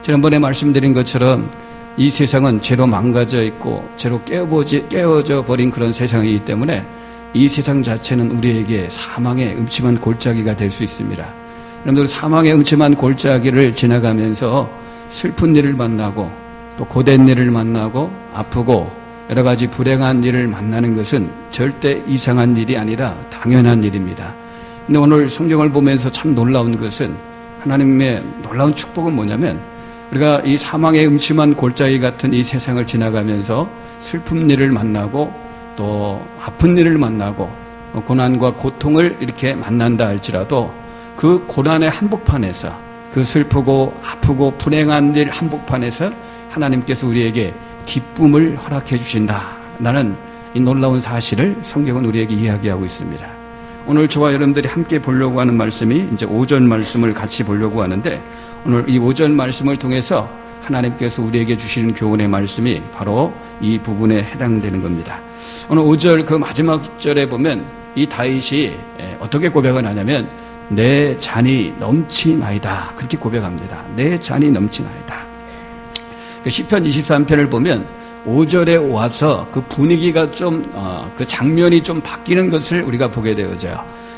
지난번에 말씀드린 것처럼 이 세상은 죄로 망가져 있고 죄로 깨어져 버린 그런 세상이기 때문에 이 세상 자체는 우리에게 사망의 음침한 골짜기가 될 수 있습니다. 여러분들, 사망의 음침한 골짜기를 지나가면서 슬픈 일을 만나고 또 고된 일을 만나고 아프고 여러 가지 불행한 일을 만나는 것은 절대 이상한 일이 아니라 당연한 일입니다. 근데 오늘 성경을 보면서 참 놀라운 것은, 하나님의 놀라운 축복은 뭐냐면, 우리가 이 사망의 음침한 골짜기 같은 이 세상을 지나가면서 슬픈 일을 만나고 또 아픈 일을 만나고 고난과 고통을 이렇게 만난다 할지라도 그 고난의 한복판에서, 그 슬프고 아프고 불행한 일 한복판에서 하나님께서 우리에게 기쁨을 허락해 주신다라는 이 놀라운 사실을 성경은 우리에게 이야기하고 있습니다. 오늘 저와 여러분들이 함께 보려고 하는 말씀이 이제 5절 말씀을 같이 보려고 하는데, 오늘 이 5절 말씀을 통해서 하나님께서 우리에게 주시는 교훈의 말씀이 바로 이 부분에 해당되는 겁니다. 오늘 5절 그 마지막 절에 보면 이 다윗이 어떻게 고백을 하냐면, 내 잔이 넘치나이다, 그렇게 고백합니다. 내 잔이 넘치나이다. 시편 23편을 보면 5절에 와서 그 분위기가 좀 그 장면이 좀 바뀌는 것을 우리가 보게 되어져요.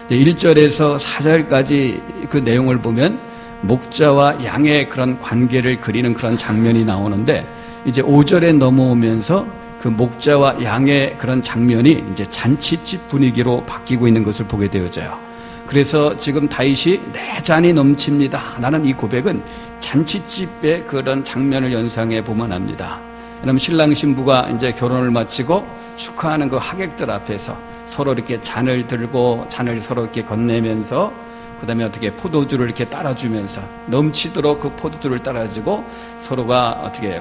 1절에서 4절까지 그 내용을 보면 목자와 양의 그런 관계를 그리는 그런 장면이 나오는데, 이제 5절에 넘어오면서 그 목자와 양의 그런 장면이 이제 잔치집 분위기로 바뀌고 있는 것을 보게 되어져요. 그래서 지금 다윗이 내 잔이 넘칩니다 라는 이 고백은 잔치집의 그런 장면을 연상해 보면 합니다. 여러분, 신랑 신부가 이제 결혼을 마치고 축하하는 그 하객들 앞에서 서로 이렇게 잔을 들고 잔을 서로 이렇게 건네면서, 그 다음에 어떻게 포도주를 이렇게 따라주면서 넘치도록 그 포도주를 따라주고 서로가 어떻게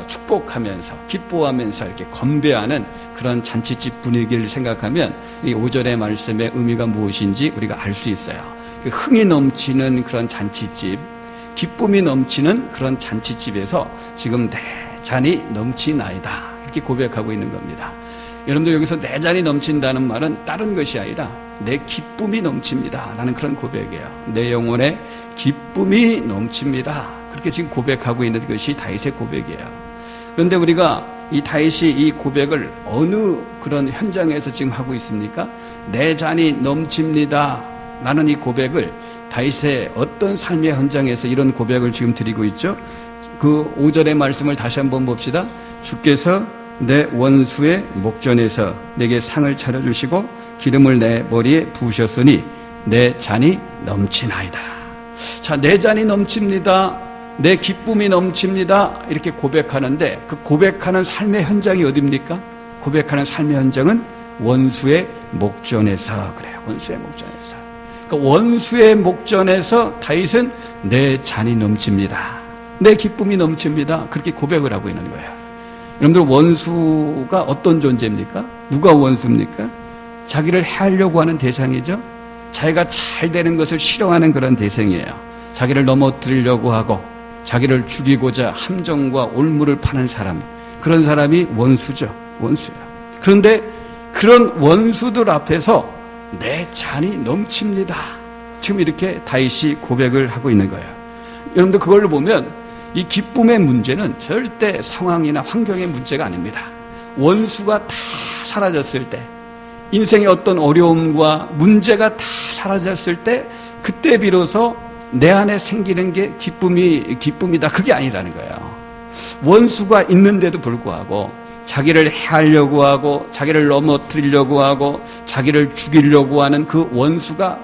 축복하면서 기뻐하면서 이렇게 건배하는 그런 잔치집 분위기를 생각하면 이 5절의 말씀의 의미가 무엇인지 우리가 알 수 있어요. 그 흥이 넘치는 그런 잔치집, 기쁨이 넘치는 그런 잔치집에서 지금 내 잔이 넘치나이다, 이렇게 고백하고 있는 겁니다. 여러분들, 여기서 내 잔이 넘친다는 말은 다른 것이 아니라 내 기쁨이 넘칩니다 라는 그런 고백이에요. 내 영혼에 기쁨이 넘칩니다, 그렇게 지금 고백하고 있는 것이 다윗의 고백이에요. 그런데 우리가 이 다윗이 이 고백을 어느 그런 현장에서 지금 하고 있습니까? 내 잔이 넘칩니다 라는 이 고백을 다윗의 어떤 삶의 현장에서 이런 고백을 지금 드리고 있죠? 그 5절의 말씀을 다시 한번 봅시다. 주께서 내 원수의 목전에서 내게 상을 차려주시고 기름을 내 머리에 부으셨으니 내 잔이 넘치나이다. 자, 내 잔이 넘칩니다, 내 기쁨이 넘칩니다, 이렇게 고백하는데, 그 고백하는 삶의 현장이 어디입니까? 고백하는 삶의 현장은 원수의 목전에서. 그래요, 원수의 목전에서. 그러니까 원수의 목전에서 다윗은 내 잔이 넘칩니다, 내 기쁨이 넘칩니다, 그렇게 고백을 하고 있는 거예요. 여러분들, 원수가 어떤 존재입니까? 누가 원수입니까? 자기를 해하려고 하는 대상이죠. 자기가 잘 되는 것을 싫어하는 그런 대상이에요. 자기를 넘어뜨리려고 하고 자기를 죽이고자 함정과 올무를 파는 사람, 그런 사람이 원수죠. 원수예요. 그런데 그런 원수들 앞에서 내 잔이 넘칩니다, 지금 이렇게 다윗이 고백을 하고 있는 거예요. 여러분들, 그걸 보면 이 기쁨의 문제는 절대 상황이나 환경의 문제가 아닙니다. 원수가 다 사라졌을 때, 인생의 어떤 어려움과 문제가 다 사라졌을 때, 그때 비로소 내 안에 생기는 게 기쁨이다, 그게 아니라는 거예요. 원수가 있는데도 불구하고 자기를 해하려고 하고 자기를 넘어뜨리려고 하고 자기를 죽이려고 하는 그 원수가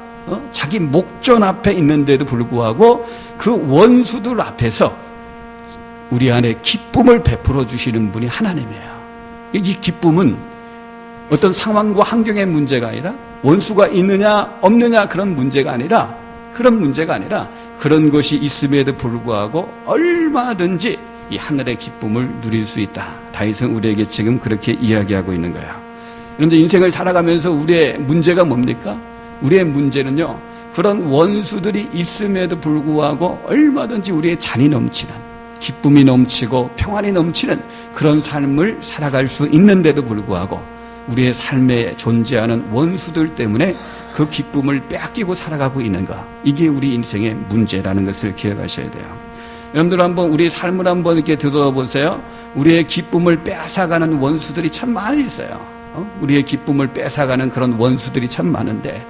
자기 목전 앞에 있는데도 불구하고 그 원수들 앞에서 우리 안에 기쁨을 베풀어 주시는 분이 하나님이에요. 이 기쁨은 어떤 상황과 환경의 문제가 아니라, 원수가 있느냐 없느냐 그런 문제가 아니라, 그런 것이 있음에도 불구하고 얼마든지 이 하늘의 기쁨을 누릴 수 있다. 다윗은 우리에게 지금 그렇게 이야기하고 있는 거예요. 그런데 인생을 살아가면서 우리의 문제가 뭡니까? 우리의 문제는요, 그런 원수들이 있음에도 불구하고 얼마든지 우리의 잔이 넘치는, 기쁨이 넘치고 평안이 넘치는 그런 삶을 살아갈 수 있는데도 불구하고 우리의 삶에 존재하는 원수들 때문에 그 기쁨을 빼앗기고 살아가고 있는 것, 이게 우리 인생의 문제라는 것을 기억하셔야 돼요. 여러분들 한번 우리 삶을 한번 이렇게 되돌아보세요. 우리의 기쁨을 빼앗아가는 원수들이 참 많이 있어요. 우리의 기쁨을 뺏어가는 그런 원수들이 참 많은데,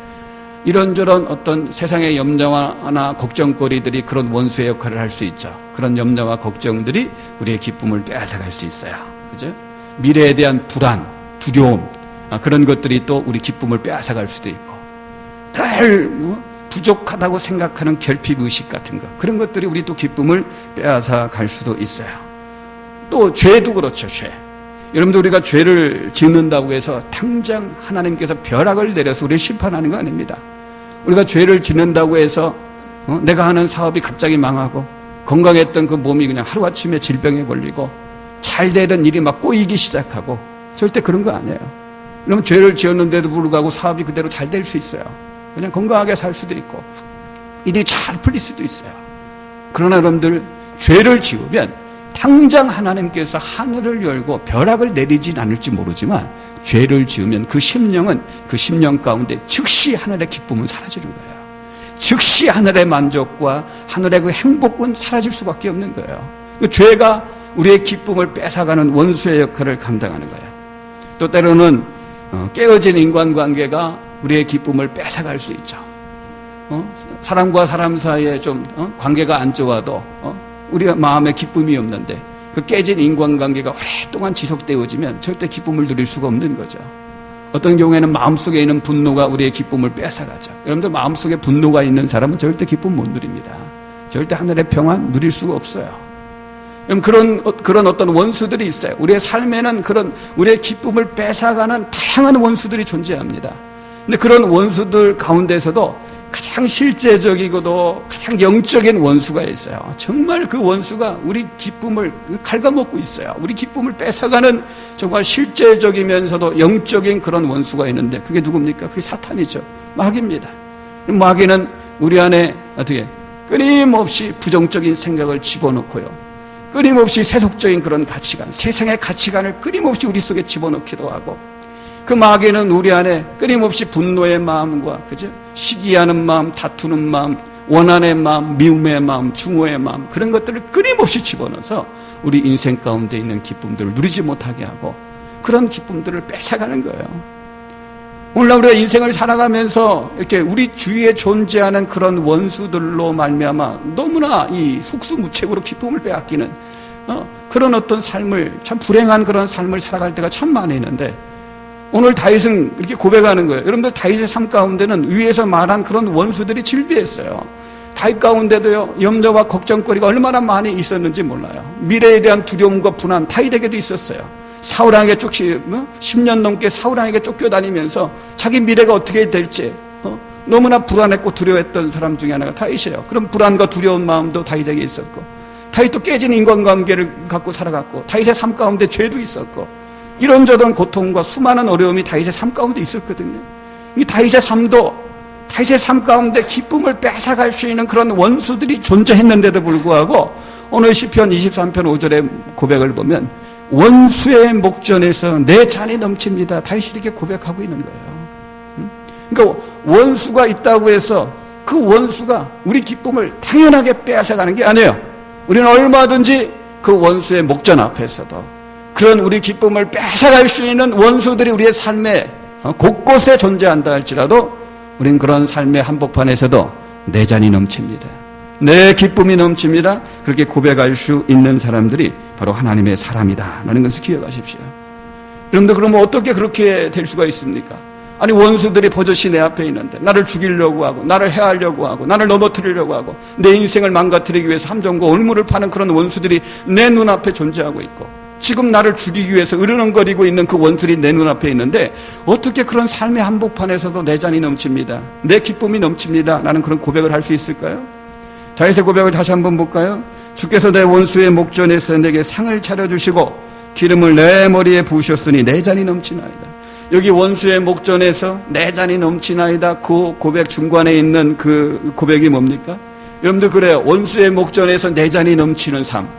이런저런 어떤 세상의 염려나 걱정거리들이 그런 원수의 역할을 할 수 있죠. 그런 염려와 걱정들이 우리의 기쁨을 빼앗아갈 수 있어요. 그죠? 미래에 대한 불안, 두려움, 그런 것들이 또 우리 기쁨을 빼앗아갈 수도 있고, 늘 부족하다고 생각하는 결핍의식 같은 것, 그런 것들이 우리 또 기쁨을 빼앗아갈 수도 있어요. 또 죄도 그렇죠. 죄. 여러분들, 우리가 죄를 짓는다고 해서 당장 하나님께서 벼락을 내려서 우리를 심판하는 거 아닙니다. 우리가 죄를 짓는다고 해서 내가 하는 사업이 갑자기 망하고 건강했던 그 몸이 그냥 하루아침에 질병에 걸리고 잘 되던 일이 막 꼬이기 시작하고, 절대 그런 거 아니에요. 그러면 죄를 지었는데도 불구하고 사업이 그대로 잘 될 수 있어요. 그냥 건강하게 살 수도 있고 일이 잘 풀릴 수도 있어요. 그러나 여러분들, 죄를 지으면 당장 하나님께서 하늘을 열고 벼락을 내리진 않을지 모르지만, 죄를 지으면 그 심령은 그 심령 가운데 즉시 하늘의 기쁨은 사라지는 거예요. 즉시 하늘의 만족과 하늘의 그 행복은 사라질 수밖에 없는 거예요. 그 죄가 우리의 기쁨을 뺏어가는 원수의 역할을 감당하는 거예요. 또 때로는 깨어진 인간관계가 우리의 기쁨을 뺏어갈 수 있죠. 사람과 사람 사이에 좀 관계가 안 좋아도 우리가 마음에 기쁨이 없는데, 그 깨진 인간관계가 오랫동안 지속되어지면 절대 기쁨을 누릴 수가 없는 거죠. 어떤 경우에는 마음속에 있는 분노가 우리의 기쁨을 뺏어가죠. 여러분들, 마음속에 분노가 있는 사람은 절대 기쁨 못 누립니다. 절대 하늘의 평안 누릴 수가 없어요. 그런 어떤 원수들이 있어요. 우리의 삶에는 그런 우리의 기쁨을 뺏어가는 다양한 원수들이 존재합니다. 근데 그런 원수들 가운데서도 가장 실제적이고도 가장 영적인 원수가 있어요. 정말 그 원수가 우리 기쁨을 갉아먹고 있어요. 우리 기쁨을 뺏어가는 정말 실제적이면서도 영적인 그런 원수가 있는데, 그게 누굽니까? 그게 사탄이죠. 마귀입니다. 마귀는 우리 안에 어떻게 끊임없이 부정적인 생각을 집어넣고요, 끊임없이 세속적인 그런 가치관, 세상의 가치관을 끊임없이 우리 속에 집어넣기도 하고, 그 마귀는 우리 안에 끊임없이 분노의 마음과, 그죠? 시기하는 마음, 다투는 마음, 원한의 마음, 미움의 마음, 증오의 마음, 그런 것들을 끊임없이 집어넣어서 우리 인생 가운데 있는 기쁨들을 누리지 못하게 하고, 그런 기쁨들을 뺏어가는 거예요. 오늘날 우리가 인생을 살아가면서 이렇게 우리 주위에 존재하는 그런 원수들로 말미암아 너무나 이 속수무책으로 기쁨을 빼앗기는 그런 어떤 삶을, 참 불행한 그런 삶을 살아갈 때가 참 많이 있는데, 오늘 다윗은 이렇게 고백하는 거예요. 여러분들, 다윗의 삶 가운데는 위에서 말한 그런 원수들이 질비했어요. 다윗 가운데도요, 염려와 걱정거리가 얼마나 많이 있었는지 몰라요. 미래에 대한 두려움과 불안, 다윗에게도 있었어요. 사울왕에게 10년 넘게 사울왕에게 쫓겨다니면서 자기 미래가 어떻게 될지 너무나 불안했고 두려워했던 사람 중에 하나가 다윗이에요. 그런 불안과 두려운 마음도 다윗에게 있었고, 다윗도 깨진 인간관계를 갖고 살아갔고, 다윗의 삶 가운데 죄도 있었고, 이런저런 고통과 수많은 어려움이 다윗의 삶 가운데 있었거든요. 이 다윗의 삶 가운데 기쁨을 뺏어갈 수 있는 그런 원수들이 존재했는데도 불구하고, 오늘 시편 23편 5절의 고백을 보면 원수의 목전에서 내 잔이 넘칩니다. 다윗이 이렇게 고백하고 있는 거예요. 그러니까 원수가 있다고 해서 그 원수가 우리 기쁨을 당연하게 빼앗아가는 게 아니에요. 우리는 얼마든지 그 원수의 목전 앞에서도 그런 우리 기쁨을 뺏어갈 수 있는 원수들이 우리의 삶에 곳곳에 존재한다 할지라도, 우린 그런 삶의 한복판에서도 내 잔이 넘칩니다, 내 기쁨이 넘칩니다, 그렇게 고백할 수 있는 사람들이 바로 하나님의 사람이다 라는 것을 기억하십시오. 여러분들, 그러면 어떻게 그렇게 될 수가 있습니까? 아니, 원수들이 버젓이 내 앞에 있는데 나를 죽이려고 하고, 나를 해하려고 하고, 나를 넘어뜨리려고 하고, 내 인생을 망가뜨리기 위해서 함정과 올무를 파는 그런 원수들이 내 눈앞에 존재하고 있고, 지금 나를 죽이기 위해서 으르렁거리고 있는 그 원수들이 내 눈앞에 있는데, 어떻게 그런 삶의 한복판에서도 내 잔이 넘칩니다, 내 기쁨이 넘칩니다 라는 그런 고백을 할 수 있을까요? 다윗의 고백을 다시 한번 볼까요? 주께서 내 원수의 목전에서 내게 상을 차려주시고 기름을 내 머리에 부으셨으니 내 잔이 넘치나이다. 여기 원수의 목전에서 내 잔이 넘치나이다, 그 고백 중간에 있는 그 고백이 뭡니까? 여러분들, 그래요. 원수의 목전에서 내 잔이 넘치는 삶,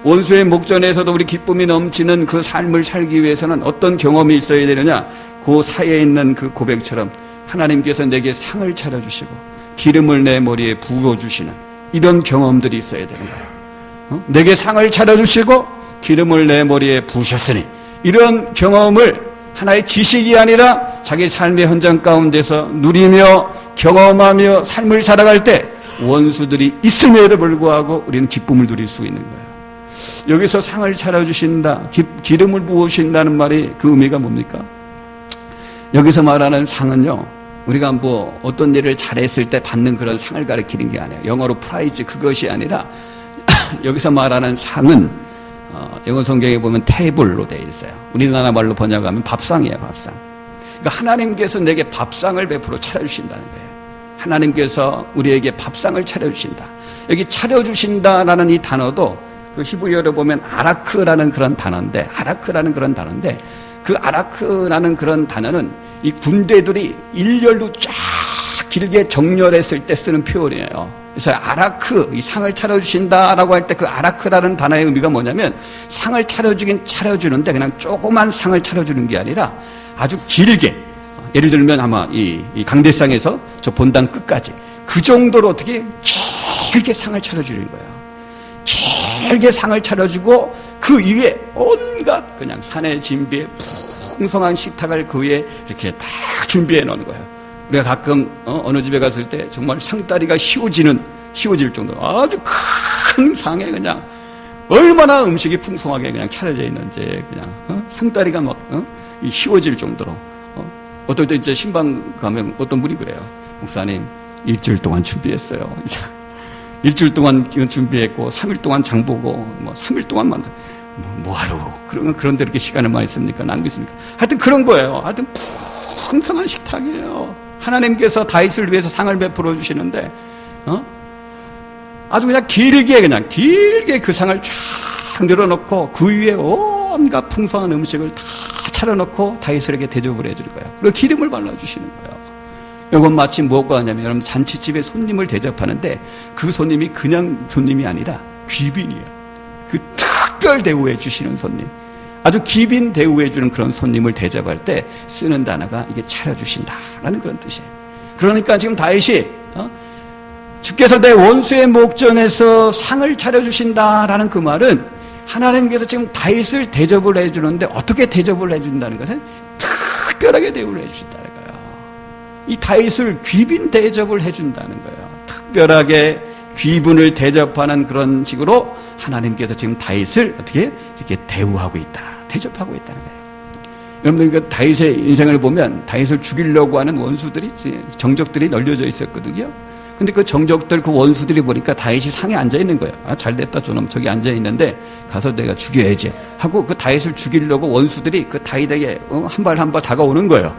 원수의 목전에서도 우리 기쁨이 넘치는 그 삶을 살기 위해서는 어떤 경험이 있어야 되느냐? 그 사이에 있는 그 고백처럼 하나님께서 내게 상을 차려주시고 기름을 내 머리에 부어주시는 이런 경험들이 있어야 되는 거예요. 내게 상을 차려주시고 기름을 내 머리에 부으셨으니, 이런 경험을 하나의 지식이 아니라 자기 삶의 현장 가운데서 누리며 경험하며 삶을 살아갈 때 원수들이 있음에도 불구하고 우리는 기쁨을 누릴 수 있는 거예요. 여기서 상을 차려주신다, 기름을 부으신다는 말이 그 의미가 뭡니까? 여기서 말하는 상은요, 우리가 뭐 어떤 일을 잘했을 때 받는 그런 상을 가리키는 게 아니에요. 영어로 프라이즈, 그것이 아니라 여기서 말하는 상은 영어 성경에 보면 테이블로 되어 있어요. 우리나라 말로 번역하면 밥상이에요, 밥상. 그러니까 하나님께서 내게 밥상을 베풀어 차려주신다는 거예요. 하나님께서 우리에게 밥상을 차려주신다. 여기 차려주신다라는 이 단어도 그 히브리어로 보면 아라크라는 그런 단어인데, 그 아라크라는 그런 단어는 이 군대들이 일렬로 쫙 길게 정렬했을 때 쓰는 표현이에요. 그래서 아라크, 이 상을 차려주신다라고 할 때 그 아라크라는 단어의 의미가 뭐냐면, 상을 차려주긴 차려주는데 그냥 조그만 상을 차려주는 게 아니라 아주 길게, 예를 들면 아마 이 강대상에서 저 본당 끝까지 그 정도로 어떻게 길게 상을 차려주는 거예요. 길게 상을 차려주고 그 위에 온갖 그냥 산의 진비에 풍성한 식탁을 그 위에 이렇게 딱 준비해 놓은 거예요. 우리가 가끔 어느 집에 갔을 때 정말 상다리가 휘어질 정도로 아주 큰 상에 그냥 얼마나 음식이 풍성하게 그냥 차려져 있는지 그냥 상다리가 막 휘어질 정도로. 어떨 때 이제 신방 가면 어떤 분이 그래요. 목사님, 일주일 동안 준비했어요. 일주일 동안 준비했고 3일 동안 장 보고 뭐 3일 동안만 뭐하러 그런데 이렇게 시간을 많이 씁니까? 낭비습니까? 하여튼 그런 거예요. 하여튼 풍성한 식탁이에요. 하나님께서 다윗을 위해서 상을 베풀어 주시는데 아주 그냥 길게 그 상을 쫙 늘어놓고 그 위에 온갖 풍성한 음식을 다 차려놓고 다윗에게 대접을 해줄 거예요. 그리고 기름을 발라주시는 거예요. 이건 마치 무엇과 하냐면, 여러분 잔치집에 손님을 대접하는데 그 손님이 그냥 손님이 아니라 귀빈이에요. 그 특별 대우해 주시는 손님, 아주 귀빈 대우해 주는 그런 손님을 대접할 때 쓰는 단어가 이게 차려주신다라는 그런 뜻이에요. 그러니까 지금 다윗이 주께서 내 원수의 목전에서 상을 차려주신다라는 그 말은, 하나님께서 지금 다윗을 대접을 해주는데 어떻게 대접을 해준다는 것은 특별하게 대우를 해주신다는 거예요. 이 다윗을 귀빈 대접을 해준다는 거예요. 특별하게 귀분을 대접하는 그런 식으로 하나님께서 지금 다윗을 어떻게 이렇게 대우하고 있다, 대접하고 있다는 거예요. 여러분들 그 다윗의 인생을 보면 다윗을 죽이려고 하는 원수들이, 정적들이 널려져 있었거든요. 근데 그 정적들, 그 원수들이 보니까 다윗이 상에 앉아 있는 거예요. 아, 잘됐다, 저놈 저기 앉아 있는데 가서 내가 죽여야지 하고 그 다윗을 죽이려고 원수들이 그 다윗에게 한 발 한 발 다가오는 거예요.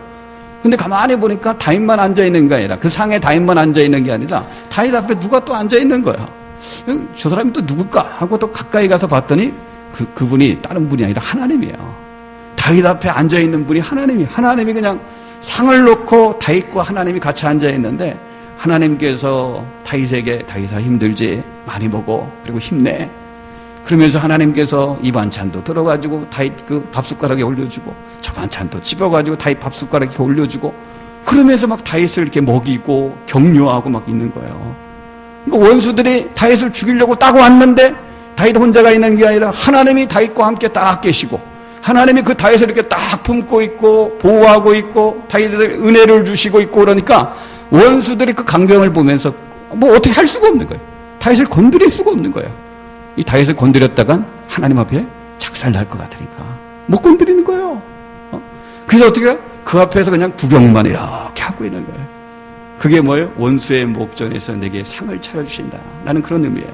근데 가만히 보니까 다윗만 앉아 있는 게 아니라, 그 상에 다윗만 앉아 있는 게 아니라 다윗 앞에 누가 또 앉아 있는 거예요. 저 사람이 또 누굴까 하고 또 가까이 가서 봤더니 그분이 다른 분이 아니라 하나님이에요. 다윗 앞에 앉아 있는 분이 하나님이 그냥 상을 놓고 다윗과 하나님이 같이 앉아 있는데, 하나님께서 다윗에게 다윗아 힘들지, 많이 먹어, 그리고 힘내, 그러면서 하나님께서 이 반찬도 들어가지고 다윗 그 밥숟가락에 올려주고, 저 반찬도 집어가지고 다윗 밥숟가락에 올려주고, 그러면서 막 다윗을 이렇게 먹이고 격려하고 막 있는 거예요. 그러니까 원수들이 다윗을 죽이려고 딱 왔는데 다윗 혼자가 있는 게 아니라 하나님이 다윗과 함께 딱 계시고, 하나님이 그 다윗을 이렇게 딱 품고 있고 보호하고 있고 다윗을 은혜를 주시고 있고, 그러니까 원수들이 그 광경을 보면서 뭐 어떻게 할 수가 없는 거예요. 다윗을 건드릴 수가 없는 거예요. 이 다윗을 건드렸다간 하나님 앞에 작살 날 것 같으니까 못 건드리는 거예요. 그래서 어떻게 해요? 그 앞에서 그냥 구경만 이렇게 하고 있는 거예요. 그게 뭐예요? 원수의 목전에서 내게 상을 차려주신다 라는 그런 의미예요.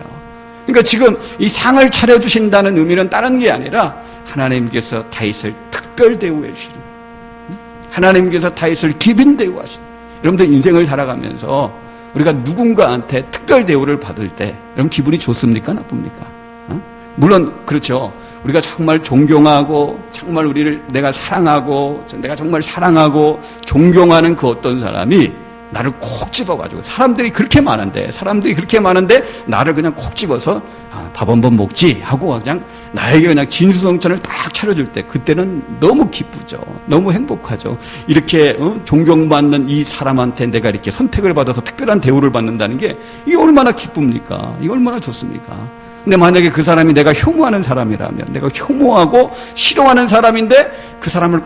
그러니까 지금 이 상을 차려주신다는 의미는 다른 게 아니라 하나님께서 다윗을 특별 대우해 주시는 거예요. 하나님께서 다윗을 기빈 대우하시는 거예요. 여러분들 인생을 살아가면서 우리가 누군가한테 특별 대우를 받을 때 여러분 기분이 좋습니까? 나쁩니까? 물론 그렇죠. 우리가 정말 존경하고 정말 내가 사랑하고 내가 정말 사랑하고 존경하는 그 어떤 사람이 나를 콕 집어가지고, 사람들이 그렇게 많은데 나를 그냥 콕 집어서 밥 한번 먹지 하고 그냥 나에게 그냥 진수성찬을 딱 차려줄 때, 그때는 너무 기쁘죠. 너무 행복하죠. 이렇게 존경받는 이 사람한테 내가 이렇게 선택을 받아서 특별한 대우를 받는다는 게 이게 얼마나 기쁩니까? 이게 얼마나 좋습니까? 근데 만약에 그 사람이 내가 혐오하는 사람이라면, 내가 혐오하고 싫어하는 사람인데 그 사람이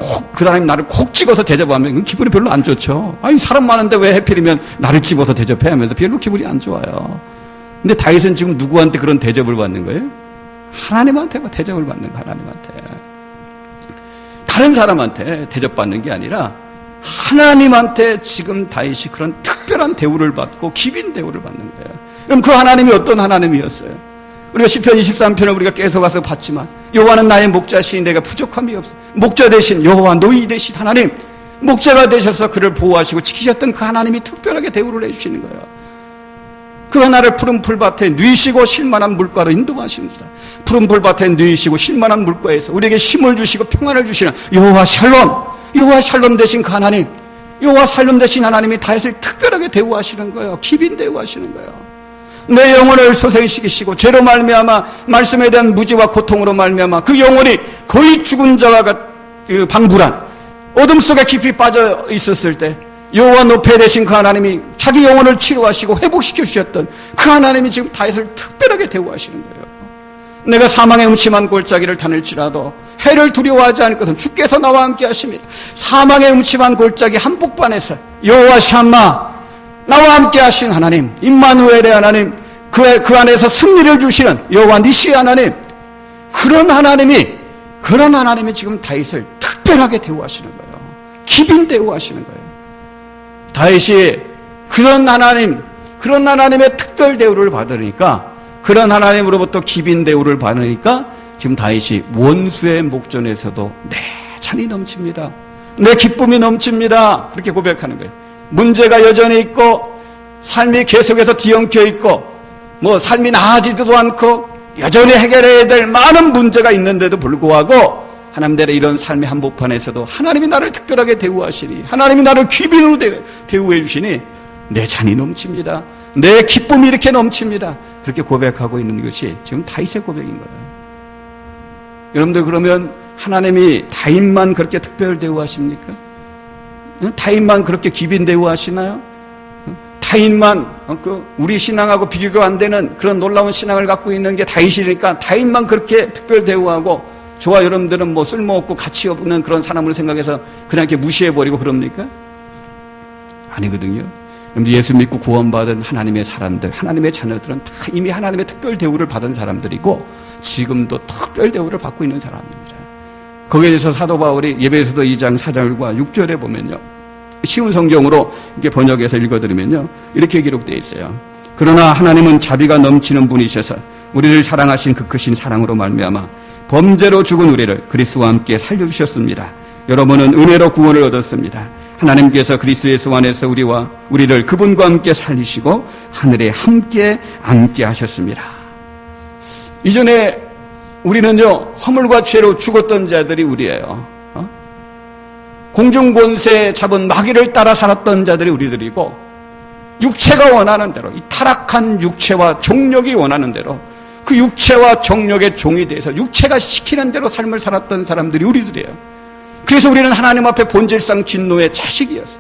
나를 콕 찍어서 대접하면 기분이 별로 안 좋죠. 아니, 사람 많은데 왜 하필이면 나를 집어서 대접해 하면서 별로 기분이 안 좋아요. 근데 다윗은 지금 누구한테 그런 대접을 받는 거예요? 하나님한테 대접을 받는 거예요. 하나님한테. 다른 사람한테 대접받는 게 아니라 하나님한테 지금 다윗이 그런 특별한 대우를 받고 기빈 대우를 받는 거예요. 그럼 그 하나님이 어떤 하나님이었어요? 우리가 시편 23편을 우리가 계속 와서 봤지만, 여호와는 나의 목자시니 내가 부족함이 없어. 목자 되신 여호와, 노이 되신 하나님, 목자가 되셔서 그를 보호하시고 지키셨던 그 하나님이 특별하게 대우를 해주시는 거예요. 그 하나를 푸른 풀밭에 누이시고 쉴만한 물가로 인도하십니다. 푸른 풀밭에 누이시고 쉴만한 물가에서 우리에게 힘을 주시고 평안을 주시는 여호와 샬롬, 여호와 샬롬 되신 그 하나님, 여호와 샬롬 되신 하나님이 다윗을 특별하게 대우하시는 거예요. 기빈 대우하시는 거예요. 내 영혼을 소생시키시고 죄로 말미암아 말씀에 대한 무지와 고통으로 말미암아 그 영혼이 거의 죽은 자와 방불한 어둠 속에 깊이 빠져 있었을 때 여호와 노페 되신 그 하나님이 자기 영혼을 치료하시고 회복시켜 주셨던 그 하나님이 지금 다윗을 특별하게 대우하시는 거예요. 내가 사망의 음침한 골짜기를 다닐지라도 해를 두려워하지 않을 것은 주께서 나와 함께 하십니다. 사망의 음침한 골짜기 한복판에서 여호와 샴마, 나와 함께 하신 하나님, 임마누엘의 하나님, 그 안에서 승리를 주시는 여호와 니시의 하나님, 그런 하나님이 지금 다윗을 특별하게 대우하시는 거예요. 기빈 대우하시는 거예요. 다윗이 그런 하나님의 특별 대우를 받으니까, 그런 하나님으로부터 기빈 대우를 받으니까 지금 다윗이 원수의 목전에서도 내 잔이 넘칩니다. 내 기쁨이 넘칩니다. 그렇게 고백하는 거예요. 문제가 여전히 있고 삶이 계속해서 뒤엉켜 있고 삶이 나아지지도 않고 여전히 해결해야 될 많은 문제가 있는데도 불구하고 하나님들의 이런 삶의 한복판에서도 하나님이 나를 특별하게 대우하시니, 하나님이 나를 귀빈으로 대우해 주시니 내 잔이 넘칩니다. 내 기쁨이 이렇게 넘칩니다. 그렇게 고백하고 있는 것이 지금 다윗의 고백인 거예요. 여러분들, 그러면 하나님이 다윗만 그렇게 특별 대우하십니까? 다윗만 그렇게 기빈 대우하시나요? 다윗만 우리 신앙하고 비교가 안 되는 그런 놀라운 신앙을 갖고 있는 게 다윗이니까 다윗만 그렇게 특별 대우하고 저와 여러분들은 쓸모없고 가치 없는 그런 사람으로 생각해서 그냥 이렇게 무시해버리고 그럽니까? 아니거든요. 여러분들, 예수 믿고 구원받은 하나님의 사람들, 하나님의 자녀들은 다 이미 하나님의 특별 대우를 받은 사람들이고 지금도 특별 대우를 받고 있는 사람입니다. 거기에 대해서 사도 바울이 에베소서 2장 4절과 6절에 보면요, 쉬운 성경으로 이렇게 번역해서 읽어드리면요, 이렇게 기록되어 있어요. 그러나 하나님은 자비가 넘치는 분이셔서 우리를 사랑하신 그 크신 사랑으로 말미암아 범죄로 죽은 우리를 그리스도와 함께 살려주셨습니다. 여러분은 은혜로 구원을 얻었습니다. 하나님께서 그리스도 예수 안에서 우리를 그분과 함께 살리시고 하늘에 함께 앉게 하셨습니다. 이전에 우리는요, 허물과 죄로 죽었던 자들이 우리예요. 공중권세 잡은 마귀를 따라 살았던 자들이 우리들이고, 육체가 원하는 대로, 이 타락한 육체와 정욕이 원하는 대로 그 육체와 정욕의 종이 돼서 육체가 시키는 대로 삶을 살았던 사람들이 우리들이에요. 그래서 우리는 하나님 앞에 본질상 진노의 자식이었어요.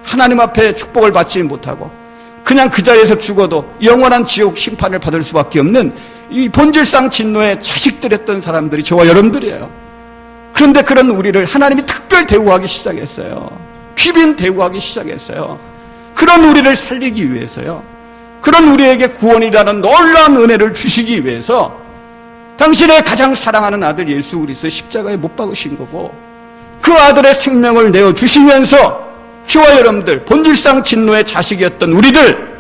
하나님 앞에 축복을 받지 못하고 그냥 그 자리에서 죽어도 영원한 지옥 심판을 받을 수밖에 없는 이 본질상 진노의 자식들이었던 사람들이 저와 여러분들이에요. 그런데 그런 우리를 하나님이 특별 대우하기 시작했어요. 귀빈 대우하기 시작했어요. 그런 우리를 살리기 위해서요. 그런 우리에게 구원이라는 놀라운 은혜를 주시기 위해서 당신의 가장 사랑하는 아들 예수 그리스도 십자가에 못 박으신 거고, 그 아들의 생명을 내어주시면서 저와 여러분들, 본질상 진노의 자식이었던 우리들,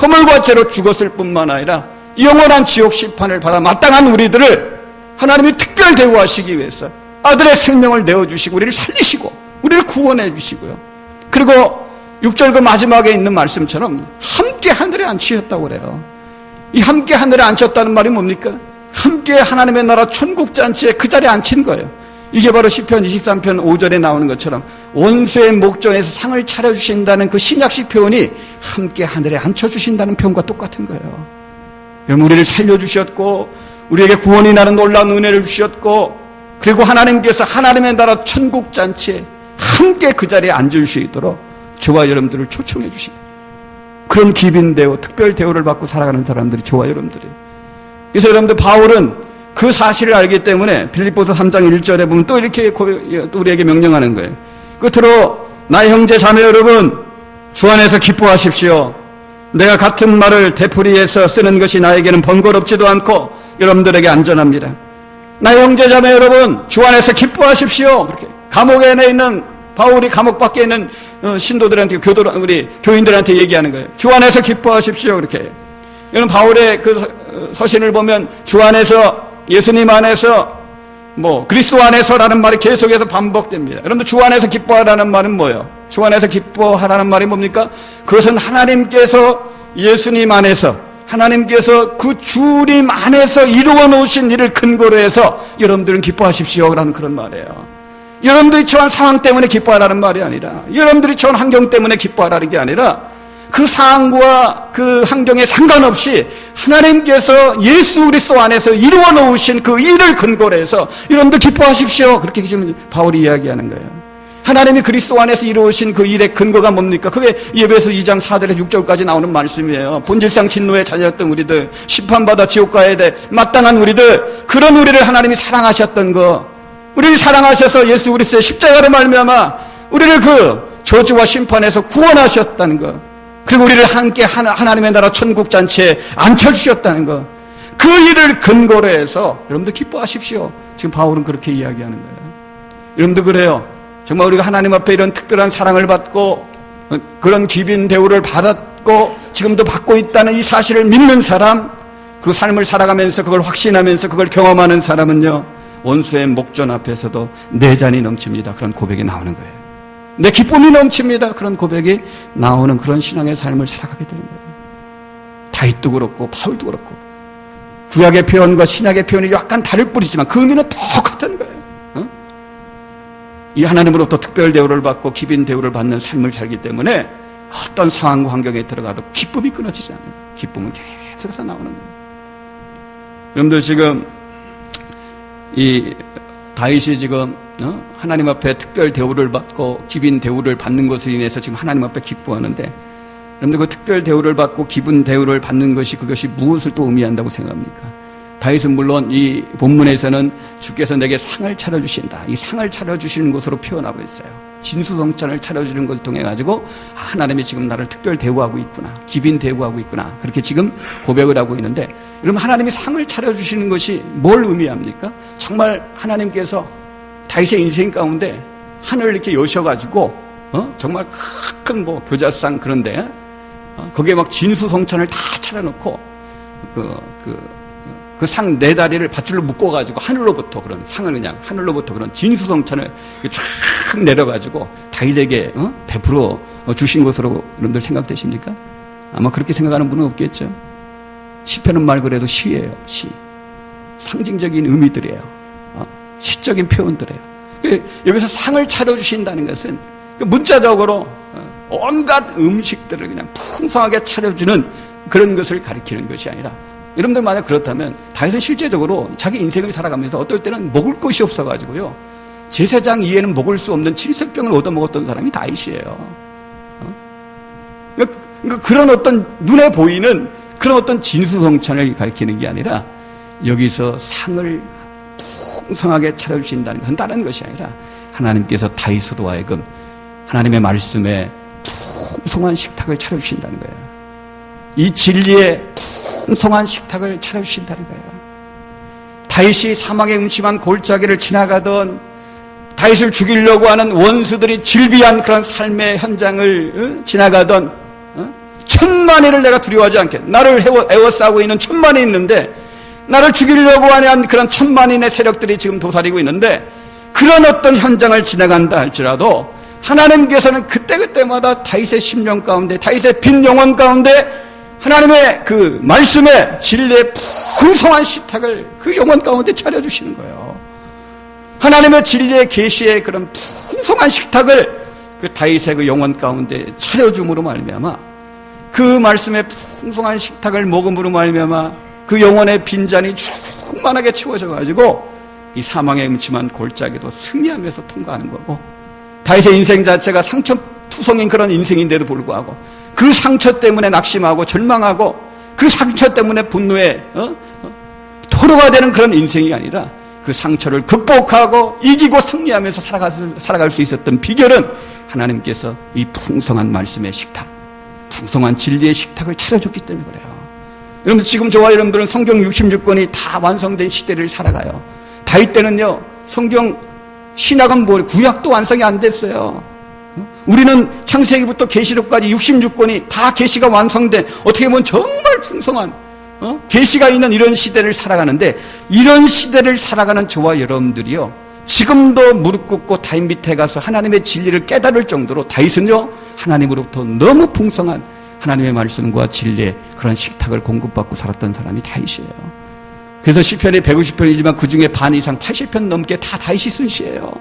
허물과 죄로 죽었을 뿐만 아니라 영원한 지옥 심판을 받아 마땅한 우리들을 하나님이 특별 대우하시기 위해서 아들의 생명을 내어주시고 우리를 살리시고 우리를 구원해 주시고요. 그리고 6절 그 마지막에 있는 말씀처럼 함께 하늘에 앉히셨다고 그래요. 이 함께 하늘에 앉혔다는 말이 뭡니까? 함께 하나님의 나라 천국 잔치에 그 자리에 앉힌 거예요. 이게 바로 시편 23편 5절에 나오는 것처럼 원수의 목전에서 상을 차려주신다는 그 신약식 표현이 함께 하늘에 앉혀주신다는 표현과 똑같은 거예요. 여러분, 우리를 살려주셨고 우리에게 구원이 나는 놀라운 은혜를 주셨고, 그리고 하나님께서 하나님의 나라 천국 잔치에 함께 그 자리에 앉을 수 있도록 저와 여러분들을 초청해 주신 그런 기빈 대우, 특별 대우를 받고 살아가는 사람들이 저와 여러분들이에요. 그래서 여러분들 바울은 그 사실을 알기 때문에 빌립보서 3장 1절에 보면 또 이렇게 또 우리에게 명령하는 거예요. 끝으로 나의 형제 자매 여러분, 주 안에서 기뻐하십시오. 내가 같은 말을 되풀이해서 쓰는 것이 나에게는 번거롭지도 않고 여러분들에게 안전합니다. 나의 형제 자매 여러분, 주 안에서 기뻐하십시오. 그렇게 감옥에 내 있는 바울이 감옥 밖에 있는 신도들한테, 우리 교인들한테 얘기하는 거예요. 주 안에서 기뻐하십시오. 그렇게. 이런 바울의 그 서신을 보면 주 안에서, 예수님 안에서, 그리스도 안에서라는 말이 계속해서 반복됩니다. 여러분들 주 안에서 기뻐하라는 말은 뭐예요? 주 안에서 기뻐하라는 말이 뭡니까? 그것은 하나님께서 예수님 안에서, 하나님께서 그 주님 안에서 이루어 놓으신 일을 근거로 해서 여러분들은 기뻐하십시오라는 그런 말이에요. 여러분들이 처한 상황 때문에 기뻐하라는 말이 아니라, 여러분들이 처한 환경 때문에 기뻐하라는 게 아니라, 그 상황과 그 환경에 상관없이 하나님께서 예수 그리스도 안에서 이루어 놓으신 그 일을 근거로 해서 여러분들 기뻐하십시오. 그렇게 지금 바울이 이야기하는 거예요. 하나님이 그리스도 안에서 이루어진 그 일의 근거가 뭡니까? 그게 에베소 2장 4절에서 6절까지 나오는 말씀이에요. 본질상 진노의 자녀였던 우리들, 심판받아 지옥 가야 돼 마땅한 우리들, 그런 우리를 하나님이 사랑하셨던 거, 우리를 사랑하셔서 예수 그리스도의 십자가로 말미암아 우리를 그 저주와 심판에서 구원하셨다는 거, 그리고 우리를 함께 하나님의 나라 천국 잔치에 앉혀주셨다는 것, 그 일을 근거로 해서 여러분들 기뻐하십시오. 지금 바울은 그렇게 이야기하는 거예요. 여러분들 그래요. 정말 우리가 하나님 앞에 이런 특별한 사랑을 받고 그런 귀빈 대우를 받았고 지금도 받고 있다는 이 사실을 믿는 사람, 그리고 삶을 살아가면서 그걸 확신하면서 그걸 경험하는 사람은요, 원수의 목전 앞에서도 내 잔이 넘칩니다. 그런 고백이 나오는 거예요. 내 기쁨이 넘칩니다. 그런 고백이 나오는 그런 신앙의 삶을 살아가게 되는 거예요. 다윗도 그렇고 바울도 그렇고 구약의 표현과 신약의 표현이 약간 다를 뿐이지만 그 의미는 똑같은 거예요. 이 하나님으로부터 특별 대우를 받고 기빈 대우를 받는 삶을 살기 때문에 어떤 상황과 환경에 들어가도 기쁨이 끊어지지 않아요. 기쁨은 계속해서 나오는 거예요. 여러분들 지금 이 다윗이 지금 하나님 앞에 특별 대우를 받고 기빈 대우를 받는 것으로 인해서 지금 하나님 앞에 기뻐하는데, 여러분들 그 특별 대우를 받고 기분 대우를 받는 것이 그것이 무엇을 또 의미한다고 생각합니까? 다윗은 물론 이 본문에서는 주께서 내게 상을 차려주신다, 이 상을 차려주시는 것으로 표현하고 있어요. 진수성찬을 차려주는 것을 통해 가지고 하나님이 지금 나를 특별 대우하고 있구나, 기빈 대우하고 있구나, 그렇게 지금 고백을 하고 있는데, 여러분 하나님이 상을 차려주시는 것이 뭘 의미합니까? 정말 하나님께서 다윗의 인생 가운데 하늘을 이렇게 여셔가지고 정말 큰 교자상 그런데 거기에 막 진수성찬을 다 차려놓고 그 상 네 다리를 밧줄로 묶어가지고 하늘로부터 그런 상을 그냥 하늘로부터 그런 진수성찬을 쫙 내려가지고 다윗에게 베풀어 주신 것으로 여러분들 생각되십니까? 아마 그렇게 생각하는 분은 없겠죠. 시편은 말 그래도 시예요. 시. 상징적인 의미들이에요. 시적인 표현들이에요. 여기서 상을 차려주신다는 것은 문자적으로 온갖 음식들을 그냥 풍성하게 차려주는 그런 것을 가리키는 것이 아니라, 여러분들 만약 그렇다면 다윗은 실제적으로 자기 인생을 살아가면서 어떨 때는 먹을 것이 없어가지고요, 제사장 이에는 먹을 수 없는 칠색병을 얻어먹었던 사람이 다윗이에요. 그러니까 그런 어떤 눈에 보이는 그런 어떤 진수성찬을 가리키는 게 아니라, 여기서 상을 풍성하게 차려주신다는 것은 다른 것이 아니라 하나님께서 다윗으로 하여금 하나님의 말씀에 풍성한 식탁을 차려주신다는 거예요. 이 진리에 풍성한 식탁을 차려주신다는 거예요. 다윗이 사망의 음침한 골짜기를 지나가던, 다윗을 죽이려고 하는 원수들이 질비한 그런 삶의 현장을 지나가던, 천만인을 내가 두려워하지 않게, 나를 애워싸고 있는 천만이 있는데 나를 죽이려고 하는 그런 천만인의 세력들이 지금 도사리고 있는데, 그런 어떤 현장을 지나간다 할지라도 하나님께서는 그때그때마다 다윗의 심령 가운데, 다윗의 빈 영혼 가운데 하나님의 그 말씀의 진리의 풍성한 식탁을 그 영혼 가운데 차려주시는 거예요. 하나님의 진리의 계시의 그런 풍성한 식탁을 그 다윗의 그 영혼 가운데 차려줌으로 말미암아, 그 말씀의 풍성한 식탁을 먹음으로 말미암아 그 영혼의 빈잔이 충만하게 채워져 가지고 이 사망의 음침한 골짜기도 승리하면서 통과하는 거고, 다윗의 인생 자체가 상처투성인 그런 인생인데도 불구하고 그 상처 때문에 낙심하고 절망하고 그 상처 때문에 분노에 포로가 되는 그런 인생이 아니라 그 상처를 극복하고 이기고 승리하면서 살아갈 수 있었던 비결은 하나님께서 이 풍성한 말씀의 식탁, 풍성한 진리의 식탁을 차려줬기 때문에 그래요. 여러분, 지금 저와 여러분들은 성경 66권이 다 완성된 시대를 살아가요. 다윗 때는요, 성경 신약은 구약도 완성이 안 됐어요. 우리는 창세기부터 계시록까지 66권이 다 계시가 완성된, 어떻게 보면 정말 풍성한 계시가 있는 이런 시대를 살아가는데, 이런 시대를 살아가는 저와 여러분들이요, 지금도 무릎 꿇고 다윗 밑에 가서 하나님의 진리를 깨달을 정도로 다윗은요, 하나님으로부터 너무 풍성한 하나님의 말씀과 진리의 그런 식탁을 공급받고 살았던 사람이 다윗이에요. 그래서 시편이 150편이지만 그 중에 반 이상 80편 넘게 다 다윗이 쓴 시예요.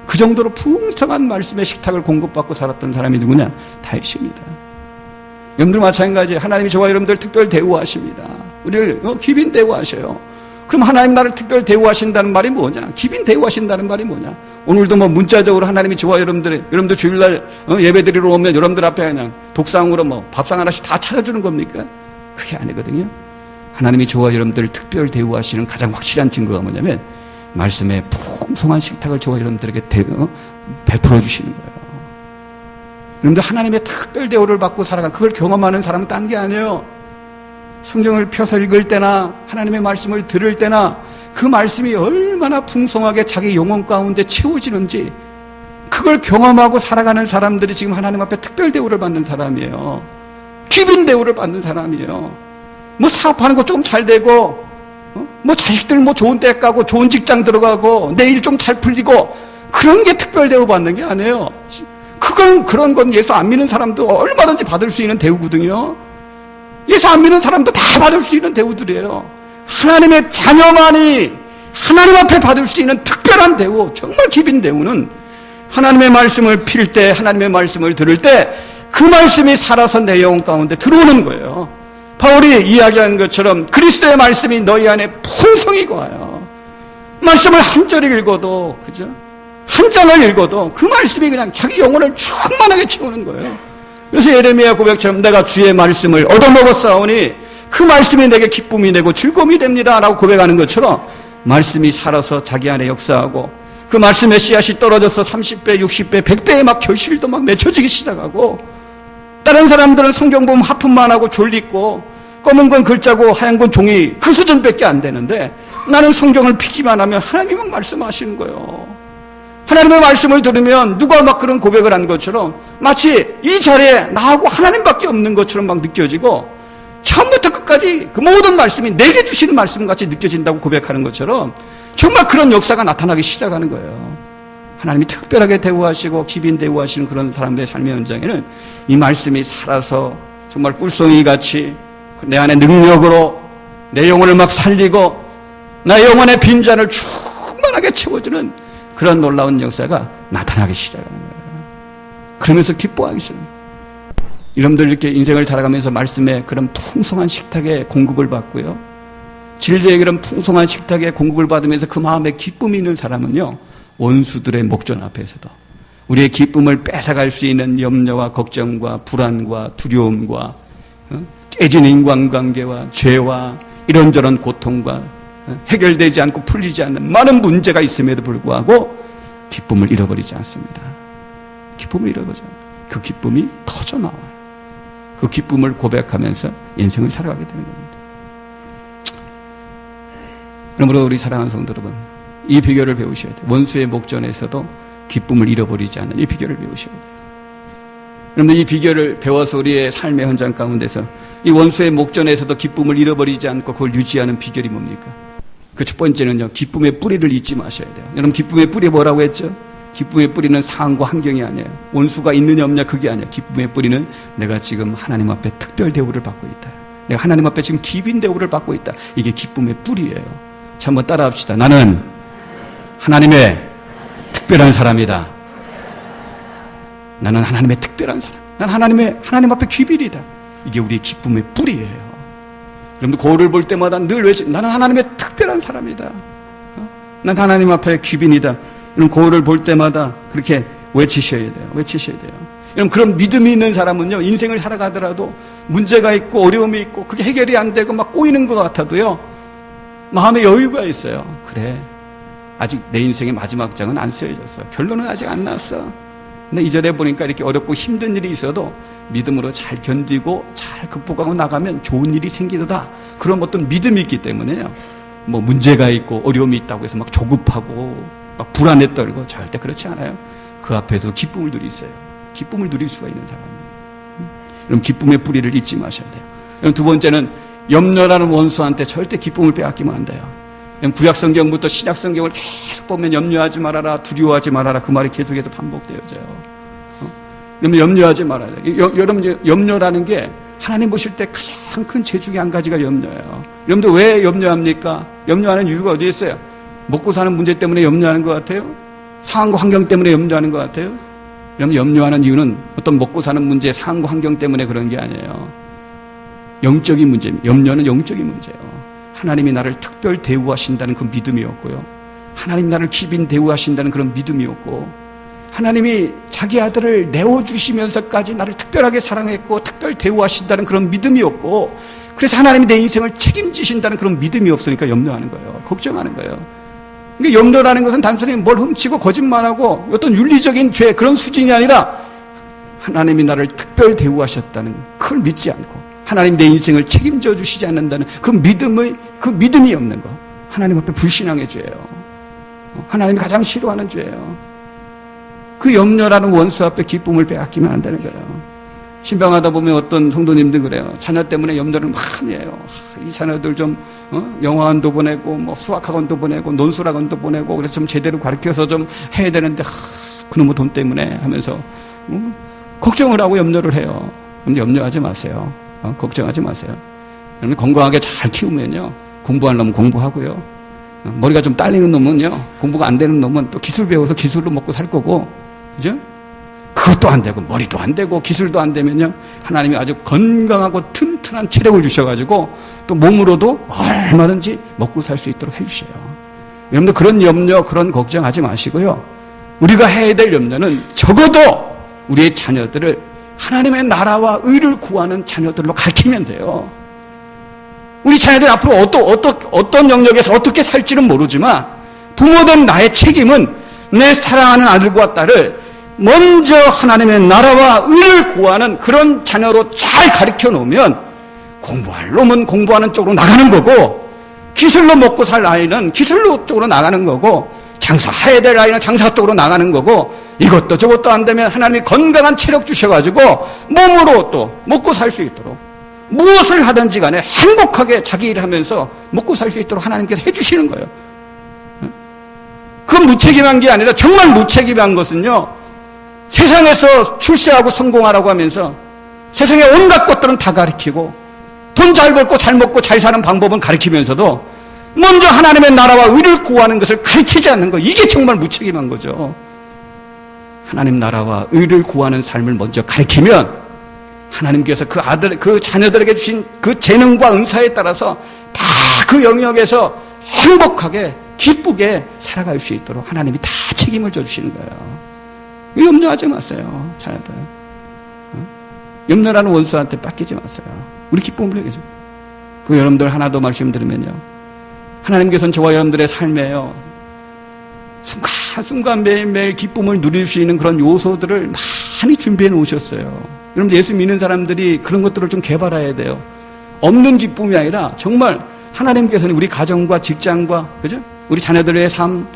그 정도로 풍성한 말씀의 식탁을 공급받고 살았던 사람이 누구냐? 다윗입니다. 여러분들 마찬가지예요. 하나님이 저와 여러분들 특별 대우하십니다. 우리를 기빈 대우하셔요. 그럼 하나님 나를 특별 대우하신다는 말이 뭐냐? 기빈 대우하신다는 말이 뭐냐? 오늘도 문자적으로 하나님이 저와 여러분들 주일날 예배드리러 오면 여러분들 앞에 그냥 독상으로 밥상 하나씩 다 차려주는 겁니까? 그게 아니거든요. 하나님이 저와 여러분들을 특별 대우하시는 가장 확실한 증거가 뭐냐면 말씀의 풍성한 식탁을 저와 여러분들에게 베풀어 주시는 거예요. 여러분들 하나님의 특별 대우를 받고 살아가 그걸 경험하는 사람은 딴 게 아니에요. 성경을 펴서 읽을 때나 하나님의 말씀을 들을 때나 그 말씀이 얼마나 풍성하게 자기 영혼 가운데 채워지는지 그걸 경험하고 살아가는 사람들이 지금 하나님 앞에 특별 대우를 받는 사람이에요. 기빈 대우를 받는 사람이에요. 사업하는 거 좀 잘 되고 자식들 좋은 데 가고 좋은 직장 들어가고 내 일 좀 잘 풀리고 그런 게 특별 대우 받는 게 아니에요. 그런 건 예수 안 믿는 사람도 얼마든지 받을 수 있는 대우거든요. 예수 안 믿는 사람도 다 받을 수 있는 대우들이에요. 하나님의 자녀만이 하나님 앞에 받을 수 있는 특별한 대우, 정말 기빈 대우는 하나님의 말씀을 필 때, 하나님의 말씀을 들을 때 그 말씀이 살아서 내 영혼 가운데 들어오는 거예요. 바울이 이야기한 것처럼 그리스도의 말씀이 너희 안에 풍성히 거하여 말씀을 한 절 읽어도, 그죠? 한 장을 읽어도 그 말씀이 그냥 자기 영혼을 충만하게 채우는 거예요. 그래서 예레미야 고백처럼 내가 주의 말씀을 얻어먹었사오니 그 말씀이 내게 기쁨이 되고 즐거움이 됩니다 라고 고백하는 것처럼 말씀이 살아서 자기 안에 역사하고 그 말씀의 씨앗이 떨어져서 30배, 60배, 100배의 막 결실도 막 맺혀지기 시작하고 다른 사람들은 성경 보면 하품만 하고 졸리고 검은 건 글자고 하얀 건 종이 그 수준밖에 안 되는데 나는 성경을 펴기만 하면 하나님이 막 말씀하시는 거예요. 하나님의 말씀을 들으면 누가 막 그런 고백을 한 것처럼 마치 이 자리에 나하고 하나님밖에 없는 것처럼 막 느껴지고 처음부터 끝까지 그 모든 말씀이 내게 주시는 말씀 같이 느껴진다고 고백하는 것처럼 정말 그런 역사가 나타나기 시작하는 거예요. 하나님이 특별하게 대우하시고 기빈 대우하시는 그런 사람들의 삶의 현장에는 이 말씀이 살아서 정말 꿀송이같이 내 안에 능력으로 내 영혼을 막 살리고 나의 영혼의 빈잔을 충만하게 채워주는 그런 놀라운 역사가 나타나기 시작하는 거예요. 그러면서 기뻐하기 시작해요. 여러분들 이렇게 인생을 살아가면서 말씀의 그런 풍성한 식탁에 공급을 받고요. 진리의 그런 풍성한 식탁에 공급을 받으면서 그 마음에 기쁨이 있는 사람은요. 원수들의 목전 앞에서도 우리의 기쁨을 뺏어갈 수 있는 염려와 걱정과 불안과 두려움과 깨진 인간관계와 죄와 이런저런 고통과 해결되지 않고 풀리지 않는 많은 문제가 있음에도 불구하고 기쁨을 잃어버리지 않습니다. 기쁨을 잃어버리지 않아요. 그 기쁨이 터져나와요. 그 기쁨을 고백하면서 인생을 살아가게 되는 겁니다. 그러므로 우리 사랑하는 성도 여러분, 이 비결을 배우셔야 돼요. 원수의 목전에서도 기쁨을 잃어버리지 않는 이 비결을 배우셔야 돼요. 여러분, 이 비결을 배워서 우리의 삶의 현장 가운데서 이 원수의 목전에서도 기쁨을 잃어버리지 않고 그걸 유지하는 비결이 뭡니까? 그 첫 번째는요, 기쁨의 뿌리를 잊지 마셔야 돼요. 여러분, 기쁨의 뿌리 뭐라고 했죠? 기쁨의 뿌리는 상황과 환경이 아니에요. 원수가 있느냐 없느냐 그게 아니에요. 기쁨의 뿌리는 내가 지금 하나님 앞에 특별 대우를 받고 있다. 내가 하나님 앞에 지금 기빈 대우를 받고 있다. 이게 기쁨의 뿌리예요. 자, 한번 따라 합시다. 나는 하나님의 특별한 사람이다. 나는 하나님의 특별한 사람. 난 하나님 앞에 귀빈이다. 이게 우리의 기쁨의 뿌리예요. 여러분들 거울을 볼 때마다 늘 외치, 나는 하나님의 특별한 사람이다. 난 하나님 앞에 귀빈이다. 여러분 거울을 볼 때마다 그렇게 외치셔야 돼요. 외치셔야 돼요. 여러분 그런 믿음이 있는 사람은요, 인생을 살아가더라도 문제가 있고 어려움이 있고 그게 해결이 안 되고 막 꼬이는 것 같아도요, 마음에 여유가 있어요. 그래, 아직 내 인생의 마지막 장은 안 쓰여졌어. 결론은 아직 안 났어. 근데 이전에 보니까 이렇게 어렵고 힘든 일이 있어도 믿음으로 잘 견디고 잘 극복하고 나가면 좋은 일이 생기더라. 그런 어떤 믿음이 있기 때문에요. 뭐 문제가 있고 어려움이 있다고 해서 막 조급하고 막 불안에 떨고 절대 그렇지 않아요. 그 앞에서 기쁨을 누리세요. 기쁨을 누릴 수가 있는 사람이에요. 그럼 기쁨의 뿌리를 잊지 마셔야 돼요. 그럼 두 번째는 염려라는 원수한테 절대 기쁨을 빼앗기면 안 돼요. 구약 성경부터 신약 성경을 계속 보면 염려하지 말아라, 두려워하지 말아라, 그 말이 계속해서 반복되어져요. 그러면 염려하지 말아야 돼요. 여러분, 염려라는 게 하나님 보실 때 가장 큰 죄 중에 한 가지가 염려예요. 여러분들 왜 염려합니까? 염려하는 이유가 어디에 있어요? 먹고 사는 문제 때문에 염려하는 것 같아요? 상황과 환경 때문에 염려하는 것 같아요? 여러분, 염려하는 이유는 어떤 먹고 사는 문제, 상황과 환경 때문에 그런 게 아니에요. 영적인 문제입니다. 염려는 영적인 문제예요. 하나님이 나를 특별 대우하신다는 그 믿음이었고요. 하나님이 나를 기빈 대우하신다는 그런 믿음이었고, 하나님이 자기 아들을 내어주시면서까지 나를 특별하게 사랑했고 특별 대우하신다는 그런 믿음이었고, 그래서 하나님이 내 인생을 책임지신다는 그런 믿음이 없으니까 염려하는 거예요. 걱정하는 거예요. 그러니까 염려라는 것은 단순히 뭘 훔치고 거짓말하고 어떤 윤리적인 죄, 그런 수준이 아니라 하나님이 나를 특별 대우하셨다는 그걸 믿지 않고 하나님 내 인생을 책임져 주시지 않는다는 그 믿음이 없는 거. 하나님 앞에 불신앙의 죄예요. 하나님이 가장 싫어하는 죄예요. 그 염려라는 원수 앞에 기쁨을 빼앗기면 안 되는 거예요. 신방하다 보면 어떤 성도님들 그래요. 자녀 때문에 염려를 많이 해요. 이 자녀들 좀 영어학원도 보내고 뭐 수학학원도 보내고 논술학원도 보내고 그래서 좀 제대로 가르쳐서 좀 해야 되는데 그놈의 돈 때문에 하면서 걱정을 하고 염려를 해요. 그런데 염려하지 마세요. 걱정하지 마세요. 여러분 건강하게 잘 키우면요, 공부할 놈은 공부하고요, 머리가 좀 딸리는 놈은요, 공부가 안 되는 놈은 또 기술 배워서 기술로 먹고 살 거고, 그죠? 그것도 안 되고 머리도 안 되고 기술도 안 되면요, 하나님이 아주 건강하고 튼튼한 체력을 주셔가지고 또 몸으로도 얼마든지 먹고 살 수 있도록 해주셔요. 여러분들 그런 염려, 그런 걱정하지 마시고요, 우리가 해야 될 염려는 적어도 우리의 자녀들을 하나님의 나라와 의를 구하는 자녀들로 가르치면 돼요. 우리 자녀들이 앞으로 어떤 영역에서 어떻게 살지는 모르지만 부모된 나의 책임은 내 사랑하는 아들과 딸을 먼저 하나님의 나라와 의를 구하는 그런 자녀로 잘 가르쳐 놓으면 공부할 놈은 공부하는 쪽으로 나가는 거고, 기술로 먹고 살 아이는 기술로 쪽으로 나가는 거고, 장사해야 될 아이는 장사 쪽으로 나가는 거고, 이것도 저것도 안 되면 하나님이 건강한 체력 주셔가지고 몸으로 또 먹고 살 수 있도록, 무엇을 하든지 간에 행복하게 자기 일을 하면서 먹고 살 수 있도록 하나님께서 해주시는 거예요. 그건 무책임한 게 아니라 정말 무책임한 것은요, 세상에서 출세하고 성공하라고 하면서 세상의 온갖 것들은 다 가르치고 돈 잘 벌고 잘 먹고 잘 사는 방법은 가르치면서도 먼저 하나님의 나라와 의를 구하는 것을 가르치지 않는 거, 이게 정말 무책임한 거죠. 하나님 나라와 의를 구하는 삶을 먼저 가르치면 하나님께서 그 자녀들에게 주신 그 재능과 은사에 따라서 다 그 영역에서 행복하게 기쁘게 살아갈 수 있도록 하나님이 다 책임을 져주시는 거예요. 염려하지 마세요, 자녀들. 염려라는 원수한테 뺏기지 마세요. 우리 기쁨을 위해서. 그 여러분들 하나 더 말씀드리면요, 하나님께서는 저와 여러분들의 삶에요, 순간순간 매일매일 기쁨을 누릴 수 있는 그런 요소들을 많이 준비해 놓으셨어요. 여러분, 예수 믿는 사람들이 그런 것들을 좀 개발해야 돼요. 없는 기쁨이 아니라 정말 하나님께서는 우리 가정과 직장과, 그죠? 우리 자녀들의 삶,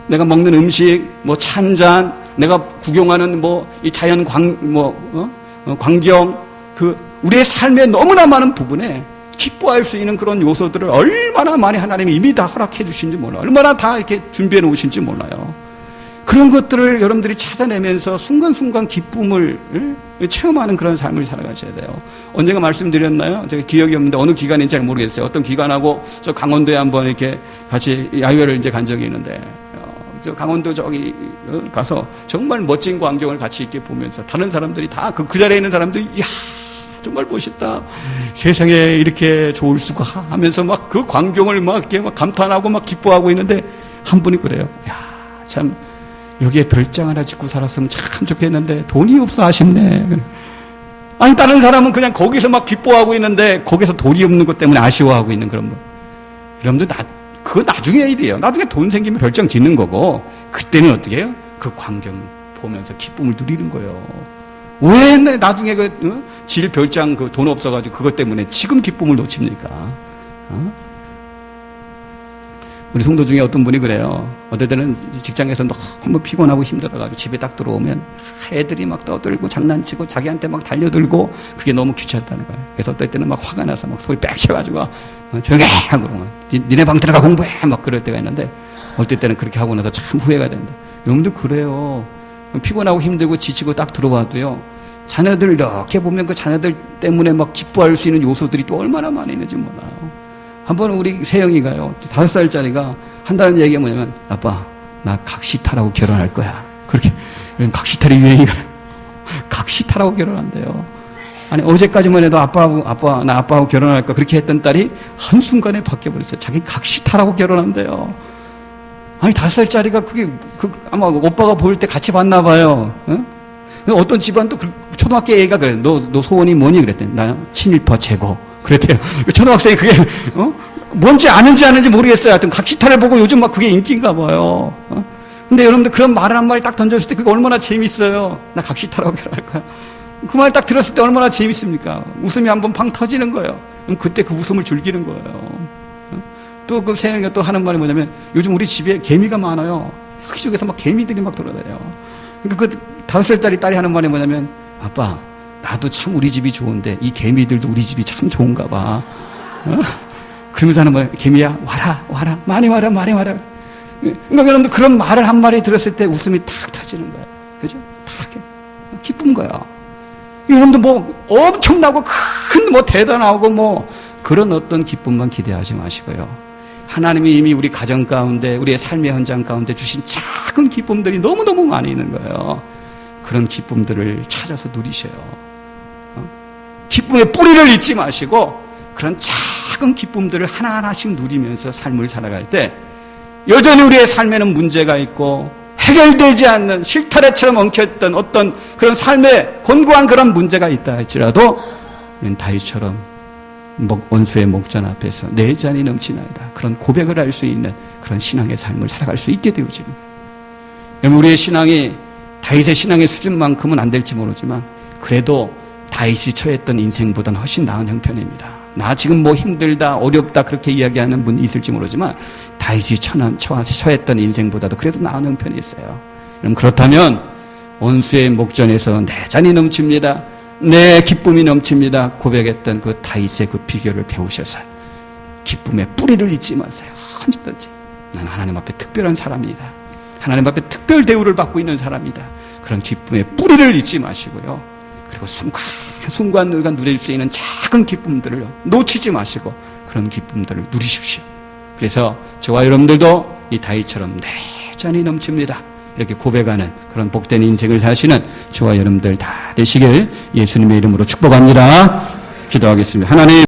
내가 먹는 음식, 뭐 찬잔, 내가 구경하는 이 자연 광경, 우리의 삶의 너무나 많은 부분에 기뻐할 수 있는 그런 요소들을 얼마나 많이 하나님이 이미 다 허락해 주신지 몰라요. 얼마나 다 이렇게 준비해 놓으신지 몰라요. 그런 것들을 여러분들이 찾아내면서 순간순간 기쁨을 체험하는 그런 삶을 살아가셔야 돼요. 언젠가 말씀드렸나요? 제가 기억이 없는데 어느 기간인지 잘 모르겠어요. 어떤 기간하고 저 강원도에 한번 이렇게 같이 야유회를 이제 간 적이 있는데, 저 강원도 저기 가서 정말 멋진 광경을 같이 이렇게 보면서 다른 사람들이 다 그 자리에 있는 사람들이, 이야, 정말 멋있다, 세상에 이렇게 좋을 수가 하면서 막 그 광경을 막 이렇게 막 감탄하고 막 기뻐하고 있는데, 한 분이 그래요. 야, 참 여기에 별장 하나 짓고 살았으면 참 좋겠는데 돈이 없어 아쉽네. 아니, 다른 사람은 그냥 거기서 막 기뻐하고 있는데 거기서 돈이 없는 것 때문에 아쉬워하고 있는 그런 분. 여러분들 그거 나중에 일이에요. 나중에 돈 생기면 별장 짓는 거고, 그때는 어떻게 해요? 그 광경 보면서 기쁨을 누리는 거예요. 왜 나중에 질 별장 돈 없어가지고 그것 때문에 지금 기쁨을 놓칩니까? 우리 성도 중에 어떤 분이 그래요. 어떨 때는 직장에서 너무 피곤하고 힘들어가지고 집에 딱 들어오면 애들이 막 떠들고 장난치고 자기한테 막 달려들고 그게 너무 귀찮다는 거예요. 그래서 어떨 때는 막 화가 나서 막 소리 빽 쳐가지고 조용히 해! 그러면 니네 방 들어가 공부해! 막 그럴 때가 있는데 어떨 때는 그렇게 하고 나서 참 후회가 된다. 여러분들 그래요. 피곤하고 힘들고 지치고 딱 들어와도요. 자녀들 이렇게 보면 그 자녀들 때문에 막 기뻐할 수 있는 요소들이 또 얼마나 많이 있는지 몰라요. 한번 우리 세영이가요, 5살짜리가 한다는 얘기가 뭐냐면, 아빠, 나 각시탈하고 결혼할 거야. 그렇게, 각시탈이 유행이가, 각시탈하고 결혼한대요. 아니, 어제까지만 해도 나 아빠하고 결혼할 거야. 그렇게 했던 딸이 한순간에 바뀌어버렸어요. 자기 각시탈하고 결혼한대요. 아니, 5살짜리가 아마 오빠가 보일 때 같이 봤나 봐요. 어? 어떤 집안도 초등학교 애가 그래. 너 소원이 뭐니? 그랬더니, 나 친일파 제거. 그랬대요. 초등학생이 그게, 뭔지 아는지 모르겠어요. 하여튼 각시탈을 보고 요즘 막 그게 인기인가 봐요. 근데 여러분들 그런 말을 한 마디 딱 던졌을 때 그게 얼마나 재밌어요. 나 각시탈하고 결혼할 거야. 그 말 딱 들었을 때 얼마나 재밌습니까? 웃음이 한번 팡 터지는 거예요. 그럼 그때 그 웃음을 즐기는 거예요. 또 그 세영이가 또 하는 말이 뭐냐면 요즘 우리 집에 개미가 많아요. 여기저기서 막 개미들이 막 돌아다녀요. 그러니까 그 5살짜리 딸이 하는 말이 뭐냐면 아빠, 나도 참 우리 집이 좋은데 이 개미들도 우리 집이 참 좋은가 봐. 그러면서 하는 말, 개미야 와라 많이 와라. 그러니까 여러분들 그런 말을 한 마디 들었을 때 웃음이 탁 터지는 거예요. 그죠? 탁 기쁜 거야. 여러분들 뭐 엄청나고 큰 뭐 대단하고 뭐 그런 어떤 기쁨만 기대하지 마시고요. 하나님이 이미 우리 가정 가운데 우리의 삶의 현장 가운데 주신 작은 기쁨들이 너무너무 많이 있는 거예요. 그런 기쁨들을 찾아서 누리셔요. 기쁨의 뿌리를 잊지 마시고 그런 작은 기쁨들을 하나하나씩 누리면서 삶을 살아갈 때 여전히 우리의 삶에는 문제가 있고 해결되지 않는 실타래처럼 엉켰던 어떤 그런 삶의 곤고한 그런 문제가 있다 할지라도 다윗처럼 원수의 목전 앞에서 내 잔이 넘치나이다. 그런 고백을 할 수 있는 그런 신앙의 삶을 살아갈 수 있게 되어집니다. 우리의 신앙이 다윗의 신앙의 수준만큼은 안 될지 모르지만 그래도 다윗이 처했던 인생보다는 훨씬 나은 형편입니다. 나 지금 뭐 힘들다 어렵다 그렇게 이야기하는 분이 있을지 모르지만 다윗이 처했던 인생보다도 그래도 나은 형편이 있어요. 그럼 그렇다면 원수의 목전에서 내 잔이 넘칩니다. 내 기쁨이 넘칩니다. 고백했던 그 다윗의 그 비결을 배우셔서 기쁨의 뿌리를 잊지 마세요. 언제든지 나는 하나님 앞에 특별한 사람이다. 하나님 앞에 특별 대우를 받고 있는 사람이다. 그런 기쁨의 뿌리를 잊지 마시고요. 그리고 순간순간 누릴 수 있는 작은 기쁨들을 놓치지 마시고 그런 기쁨들을 누리십시오. 그래서 저와 여러분들도 이 다윗처럼 내 잔이 넘칩니다. 이렇게 고백하는 그런 복된 인생을 사시는 저와 여러분들 다 되시길 예수님의 이름으로 축복합니다. 기도하겠습니다. 하나님